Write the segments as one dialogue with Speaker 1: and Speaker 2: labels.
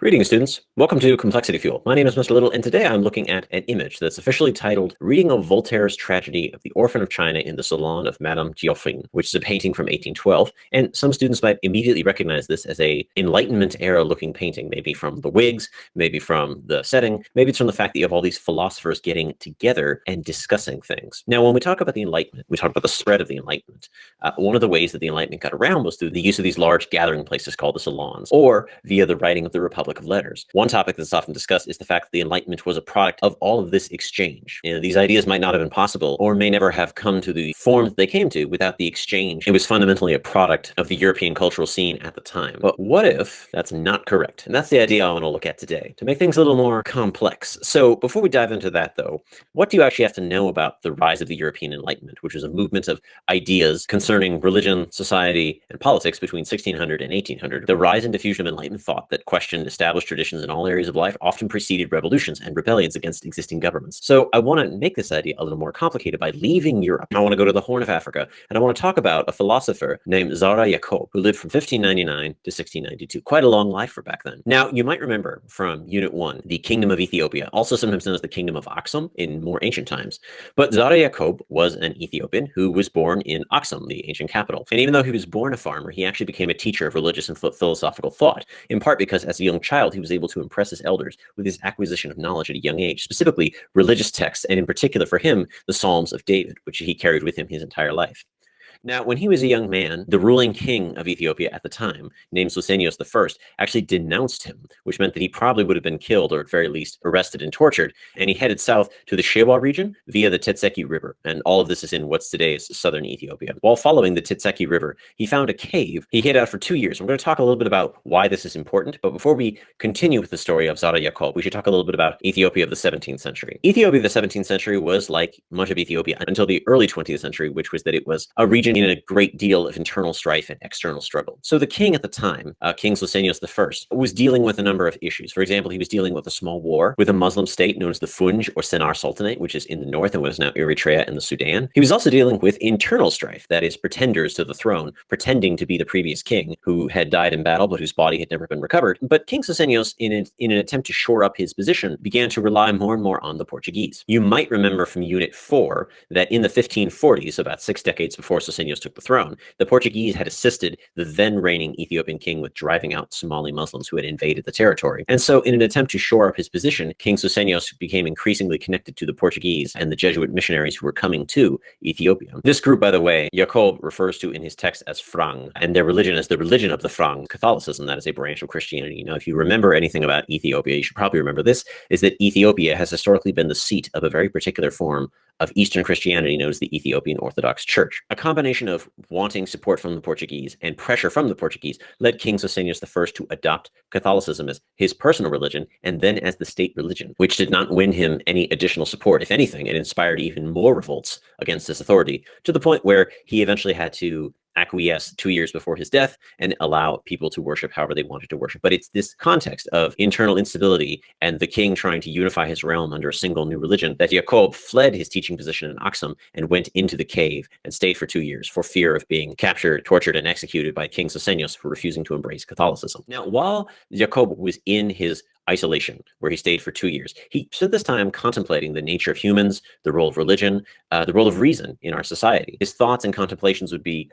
Speaker 1: Greetings, students. Welcome to Complexity Fuel. My name is Mr. Little, and today I'm looking at an image that's officially titled Reading of Voltaire's Tragedy of the Orphan of China in the Salon of Madame Geoffrin, which is a painting from 1812. And some students might immediately recognize this as a Enlightenment era looking painting, maybe from the wigs, maybe from the setting, maybe it's from the fact that you have all these philosophers getting together and discussing things. Now, when we talk about the Enlightenment, we talk about the spread of the Enlightenment. One of the ways that the Enlightenment got around was through the use of these large gathering places called the salons, or via the writing of the Republic of Letters. One topic that's often discussed is the fact that the Enlightenment was a product of all of this exchange. These ideas might not have been possible or may never have come to the form that they came to without the exchange. It was fundamentally a product of the European cultural scene at the time. But what if that's not correct? And that's the idea I want to look at today, to make things a little more complex. So before we dive into that, though, what do you actually have to know about the rise of the European Enlightenment, which was a movement of ideas concerning religion, society, and politics between 1600 and 1800? The rise and diffusion of Enlightenment thought that questioned established traditions in all areas of life often preceded revolutions and rebellions against existing governments. So I want to make this idea a little more complicated by leaving Europe. I want to go to the Horn of Africa, and I want to talk about a philosopher named Zera Yacob, who lived from 1599 to 1692. Quite a long life for back then. Now, you might remember from Unit 1, the Kingdom of Ethiopia, also sometimes known as the Kingdom of Aksum in more ancient times. But Zera Yacob was an Ethiopian who was born in Aksum, the ancient capital. And even though he was born a farmer, he actually became a teacher of religious and philosophical thought, in part because as a young child, he was able to impress his elders with his acquisition of knowledge at a young age, specifically religious texts, and in particular for him, the Psalms of David, which he carried with him his entire life. Now, when he was a young man, the ruling king of Ethiopia at the time, named Susenyos I, actually denounced him, which meant that he probably would have been killed or at very least arrested and tortured, and he headed south to the Shewa region via the Tetseki River, and all of this is in what's today's southern Ethiopia. While following the Tetseki River, he found a cave he hid out for 2 years. We're going to talk a little bit about why this is important, but before we continue with the story of Zera Yacob, we should talk a little bit about Ethiopia of the 17th century. Ethiopia of the 17th century was like much of Ethiopia until the early 20th century, which was that it was a region in a great deal of internal strife and external struggle. So the king at the time, King Susenyos I, was dealing with a number of issues. For example, he was dealing with a small war with a Muslim state known as the Funj or Sennar Sultanate, which is in the north and what is now Eritrea and the Sudan. He was also dealing with internal strife, that is, pretenders to the throne, pretending to be the previous king who had died in battle but whose body had never been recovered. But King Susenyos, in an attempt to shore up his position, began to rely more and more on the Portuguese. You might remember from Unit 4 that in the 1540s, about 6 decades before Susenyos took the throne, the Portuguese had assisted the then reigning Ethiopian king with driving out Somali Muslims who had invaded the territory. And so in an attempt to shore up his position, King Susenyos became increasingly connected to the Portuguese and the Jesuit missionaries who were coming to Ethiopia. This group, by the way, Yacob refers to in his text as Frang, and their religion is the religion of the Frang, Catholicism. That is a branch of Christianity. Now, if you remember anything about Ethiopia, you should probably remember this, is that Ethiopia has historically been the seat of a very particular form of Eastern Christianity known as the Ethiopian Orthodox Church. A combination of wanting support from the Portuguese and pressure from the Portuguese led King Susenyos I to adopt Catholicism as his personal religion and then as the state religion, which did not win him any additional support. If anything, it inspired even more revolts against his authority, to the point where he eventually had to acquiesce 2 years before his death and allow people to worship however they wanted to worship. But it's this context of internal instability and the king trying to unify his realm under a single new religion that Yacob fled his teaching position in Aksum and went into the cave and stayed for 2 years for fear of being captured, tortured, and executed by King Susenyos for refusing to embrace Catholicism. Now, while Yacob was in his isolation, where he stayed for 2 years, he spent this time contemplating the nature of humans, the role of religion, the role of reason in our society. His thoughts and contemplations would be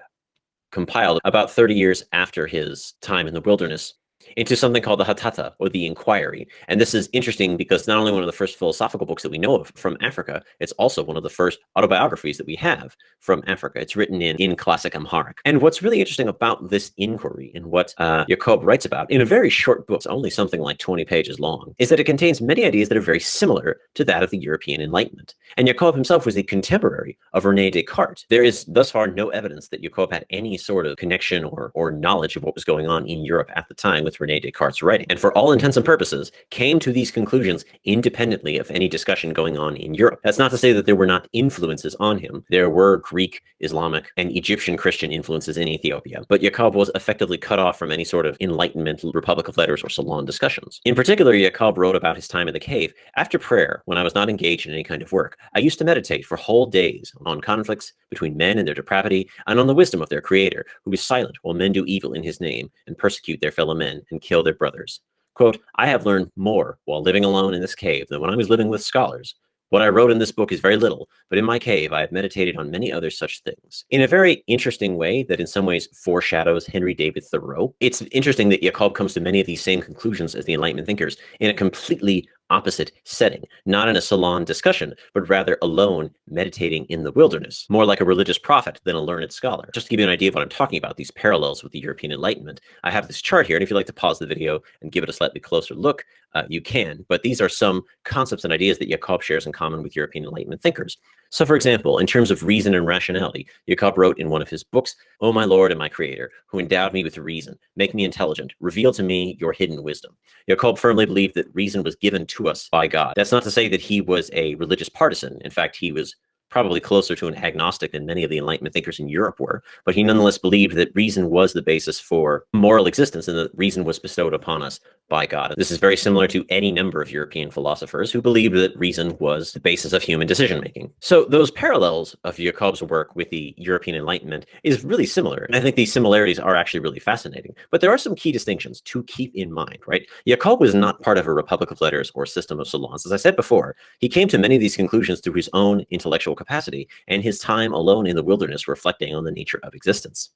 Speaker 1: compiled about 30 years after his time in the wilderness into something called the Hatata, or the Inquiry. And this is interesting because not only one of the first philosophical books that we know of from Africa, it's also one of the first autobiographies that we have from Africa. It's written in classic Amharic. And what's really interesting about this inquiry and what Yacob writes about in a very short book, it's only something like 20 pages long, is that it contains many ideas that are very similar to that of the European Enlightenment. And Yacob himself was a contemporary of René Descartes. There is thus far no evidence that Yacob had any sort of connection or knowledge of what was going on in Europe at the time with René Descartes' writing, and for all intents and purposes came to these conclusions independently of any discussion going on in Europe. That's not to say that there were not influences on him. There were Greek, Islamic, and Egyptian Christian influences in Ethiopia, but Yacob was effectively cut off from any sort of Enlightenment, Republic of Letters, or Salon discussions. In particular, Yacob wrote about his time in the cave. After prayer, when I was not engaged in any kind of work, I used to meditate for whole days on conflicts between men and their depravity, and on the wisdom of their Creator, who is silent while men do evil in his name and persecute their fellow men and kill their brothers. Quote, I have learned more while living alone in this cave than when I was living with scholars. What I wrote in this book is very little, but in my cave I have meditated on many other such things. In a very interesting way that in some ways foreshadows Henry David Thoreau, it's interesting that Yacob comes to many of these same conclusions as the Enlightenment thinkers in a completely opposite setting, not in a salon discussion, but rather alone meditating in the wilderness, more like a religious prophet than a learned scholar. Just to give you an idea of what I'm talking about, these parallels with the European Enlightenment, I have this chart here, and if you'd like to pause the video and give it a slightly closer look, you can, but these are some concepts and ideas that Yacob shares in common with European Enlightenment thinkers. So for example, in terms of reason and rationality, Yacob wrote in one of his books, O my Lord and my Creator, who endowed me with reason, make me intelligent, reveal to me your hidden wisdom. Yacob firmly believed that reason was given to us by God. That's not to say that he was a religious partisan. In fact, he was probably closer to an agnostic than many of the Enlightenment thinkers in Europe were, but he nonetheless believed that reason was the basis for moral existence and that reason was bestowed upon us by God. This is very similar to any number of European philosophers who believed that reason was the basis of human decision-making. So those parallels of Jacob's work with the European Enlightenment is really similar, and I think these similarities are actually really fascinating. But there are some key distinctions to keep in mind, right? Jacob was not part of a republic of letters or system of salons. As I said before, he came to many of these conclusions through his own intellectual capacity and his time alone in the wilderness reflecting on the nature of existence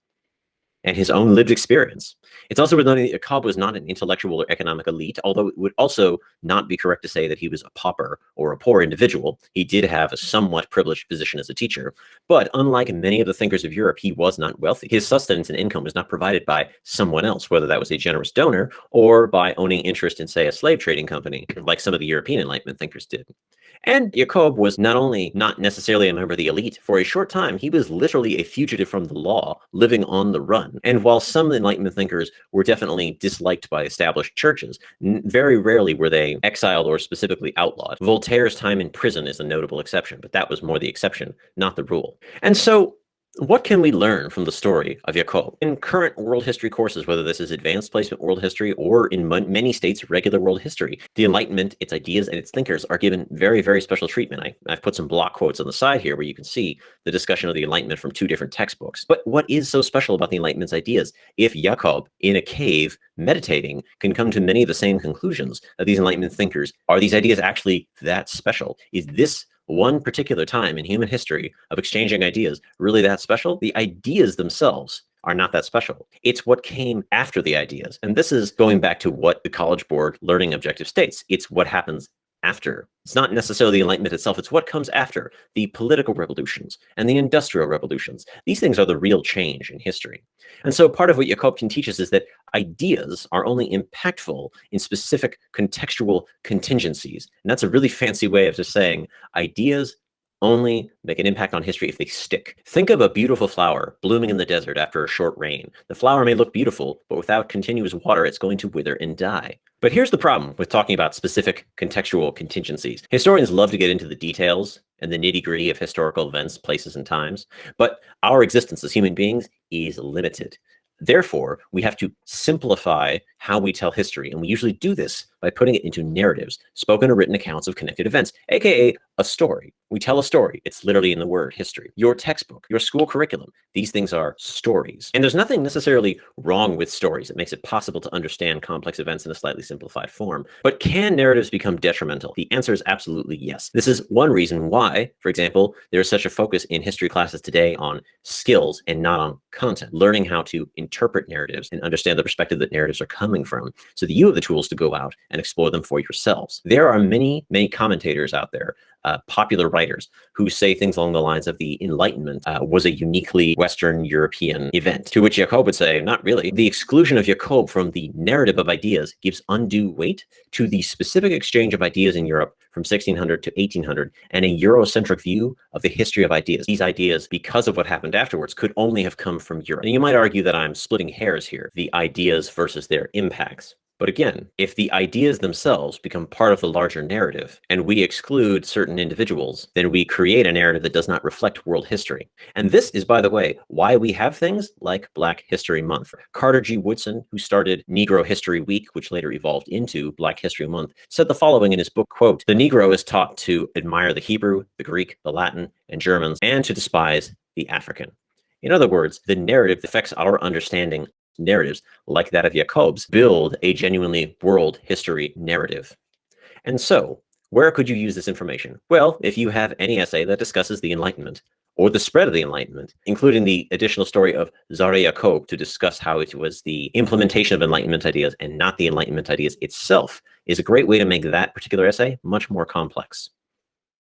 Speaker 1: and his own lived experience. It's also worth noting that Jacob was not an intellectual or economic elite, although it would also not be correct to say that he was a pauper or a poor individual. He did have a somewhat privileged position as a teacher, but unlike many of the thinkers of Europe, he was not wealthy. His sustenance and income was not provided by someone else, whether that was a generous donor or by owning interest in, say, a slave trading company, like some of the European Enlightenment thinkers did. And Jacob was not only not necessarily a member of the elite, for a short time, he was literally a fugitive from the law, living on the run. And while some Enlightenment thinkers were definitely disliked by established churches, very rarely were they exiled or specifically outlawed. Voltaire's time in prison is a notable exception, but that was more the exception, not the rule. And so, what can we learn from the story of Jacob? In current world history courses, whether this is advanced placement world history or in many states regular world history, the Enlightenment, its ideas, and its thinkers are given very, very special treatment. I've put some block quotes on the side here where you can see the discussion of the Enlightenment from two different textbooks. But what is so special about the Enlightenment's ideas? If Jacob, in a cave, meditating, can come to many of the same conclusions of these Enlightenment thinkers, are these ideas actually that special? Is this one particular time in human history of exchanging ideas really that special? The ideas themselves are not that special. It's what came after the ideas. And this is going back to what the College Board learning objective states. It's what happens after. It's not necessarily the Enlightenment itself, it's what comes after the political revolutions and the industrial revolutions. These things are the real change in history. And so part of what Jacob can teach us is that ideas are only impactful in specific contextual contingencies. And that's a really fancy way of just saying ideas only make an impact on history if they stick. Think of a beautiful flower blooming in the desert after a short rain. The flower may look beautiful, but without continuous water, it's going to wither and die. But here's the problem with talking about specific contextual contingencies. Historians love to get into the details and the nitty-gritty of historical events, places, and times, but our existence as human beings is limited. Therefore, we have to simplify how we tell history, and we usually do this by putting it into narratives, spoken or written accounts of connected events, aka a story. We tell a story. It's literally in the word history. Your textbook, your school curriculum, these things are stories. And there's nothing necessarily wrong with stories. It makes it possible to understand complex events in a slightly simplified form. But can narratives become detrimental? The answer is absolutely yes. This is one reason why, for example, there's such a focus in history classes today on skills and not on content, learning how to interpret narratives and understand the perspective that narratives are coming from so that you have the tools to go out and explore them for yourselves. There are many, many commentators out there, popular writers, who say things along the lines of the Enlightenment was a uniquely Western European event, to which Jacob would say, not really. The exclusion of Jacob from the narrative of ideas gives undue weight to the specific exchange of ideas in Europe from 1600 to 1800 and a Eurocentric view of the history of ideas. These ideas, because of what happened afterwards, could only have come from Europe. And you might argue that I'm splitting hairs here, the ideas versus their impacts. But again, if the ideas themselves become part of the larger narrative and we exclude certain individuals, then we create a narrative that does not reflect world history. And this is, by the way, why we have things like Black History Month. Carter G. Woodson, who started Negro History Week, which later evolved into Black History Month, said the following in his book, quote, "The Negro is taught to admire the Hebrew, the Greek, the Latin, and Germans, and to despise the African." In other words, the narrative affects our understanding narratives, like that of Jacob's, build a genuinely world history narrative. And so, where could you use this information? Well, if you have any essay that discusses the Enlightenment, or the spread of the Enlightenment, including the additional story of Zera Yacob to discuss how it was the implementation of Enlightenment ideas and not the Enlightenment ideas itself, is a great way to make that particular essay much more complex.